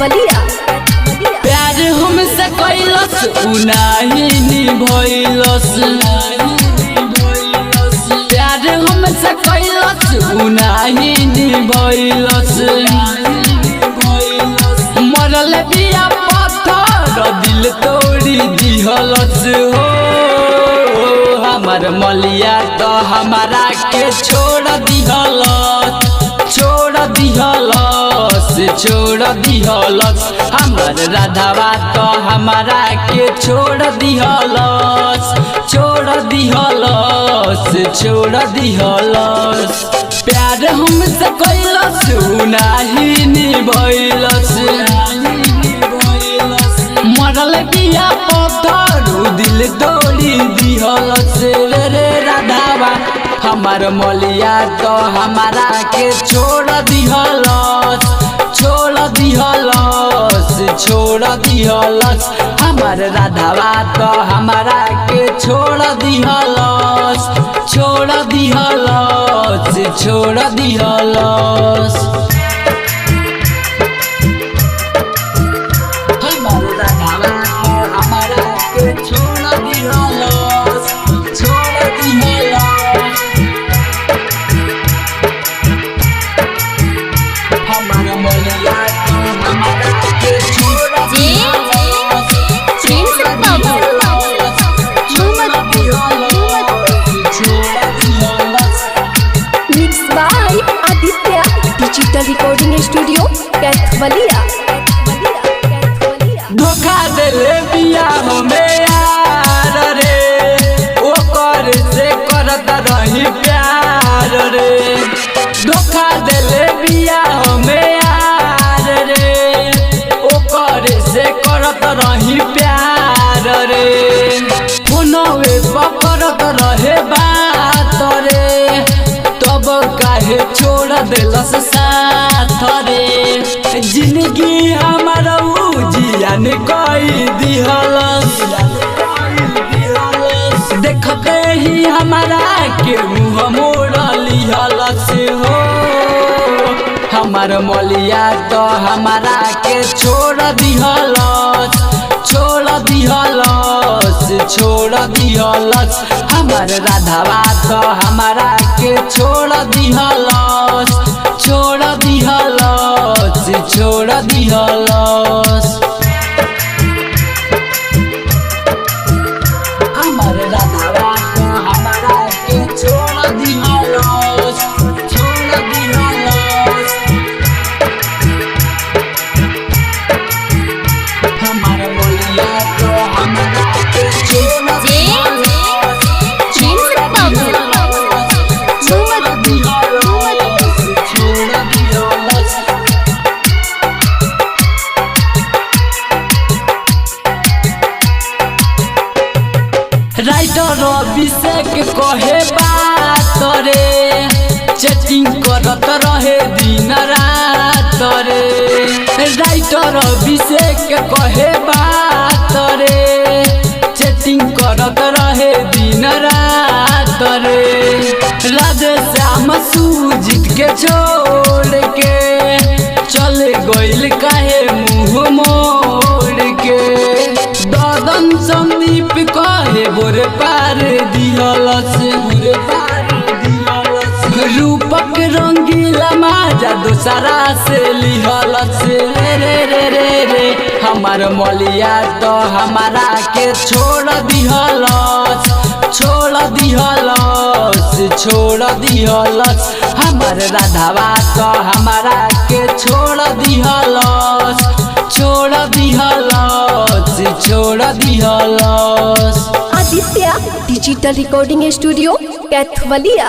कैथवलिया प्यार हमसे कैलस उनाही निभैलस प्यार हमसे कैलस उनाही निभैलस मरल बिया पत्थर दिल तोड़ी दिहलस हो हमर मलिया तो हमारा के छोड़ दिहलस हमर राधावा तो हमारा के छोड़ दिहलस प्यार हमसे कैलस नाही निभैलस मरल बिया पत्थर दिल तोड़ी दिहलस रे राधावा हमार मलिया तो हमारा के छोड़ दिहलस हमार राधावा तो हमारा के छोड़ दिहलस हमार राधावा तो हमारा के छोड़ दिहलस हमार मलिया तो हमारा के छोड़ mix by Aditya digital recording studio Kaithwaliya धोखा देले बिया हमें यार रे ओकर से करत रही प्यार रे धोखा देले बिया हमें यार रे ओकर से करत रही प्यार रे फोनवे पकड़त रहे बात रे तब काहे छोड़ देलस साथ रे जिंदगी हमारा जियान कई दिहलस देखते ही हमारा के मुँह मोड़ लिहलस हो हमार मलिया तो हमारा के छोड़ दिहलस हमार राधावा तो हमारा के छोड़ दिहलस हमार राधावा तो हमारा के छोड़ दिहलस हमार मलिया तो हमारा के छोड़ राइटर अभिषेक कहे बात रे चेटिंग करत रहे दिन रात रे राइटर अभिषेक कहे बात रे चेटिंग करत रहे दिन रात रे राधे श्याम सुजीत के छोड़ के चले गइल काहे मुँह मोड़ के ददन संदीप कहे बोर पार दिहलस रूपक रंगीला माजा दोसरा से लिहलस रे हमार मलिया तो हमारा के छोड़ दिहलस हमार राधावा तो हमारा के छोड़ दिहलस Aditya digital recording studio Kaithwalia